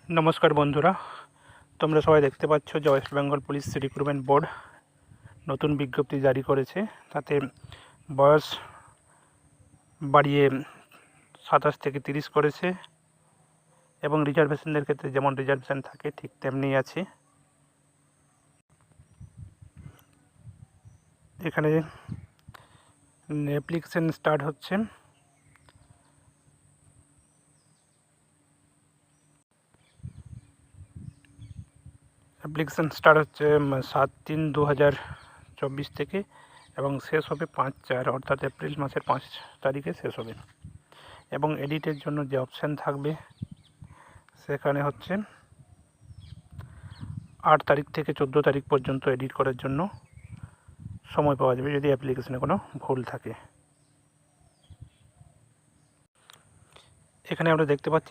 নমস্কার বন্ধুরা, তোমরা সবাই দেখতে পাচ্ছ যে West Bengal police recruitment board নতুন বিজ্ঞপ্তি জারি করেছে। তাতে বয়স বাড়িয়ে 27 থেকে 30 করেছে এবং রিজার্ভেশনদের ক্ষেত্রে যেমন রিজার্ভেশন থাকে ঠিক তেমনি আছে। এখানে অ্যাপ্লিকেশন স্টার্ট হচ্ছে অ্যাপ্লিকেশন স্টার্ট হচ্ছে 7/3/2024 থেকে এবং শেষ হবে 5/4 অর্থাৎ এপ্রিল মাসের 5 তারিখে শেষ হবে। এবং এডিটের জন্য যে অপশান থাকবে সেখানে হচ্ছে 8 তারিখ থেকে 14 তারিখ পর্যন্ত এডিট করার জন্য সময় পাওয়া যাবে যদি অ্যাপ্লিকেশনে কোনো ভুল থাকে। এখানে আমরা দেখতে পাচ্ছি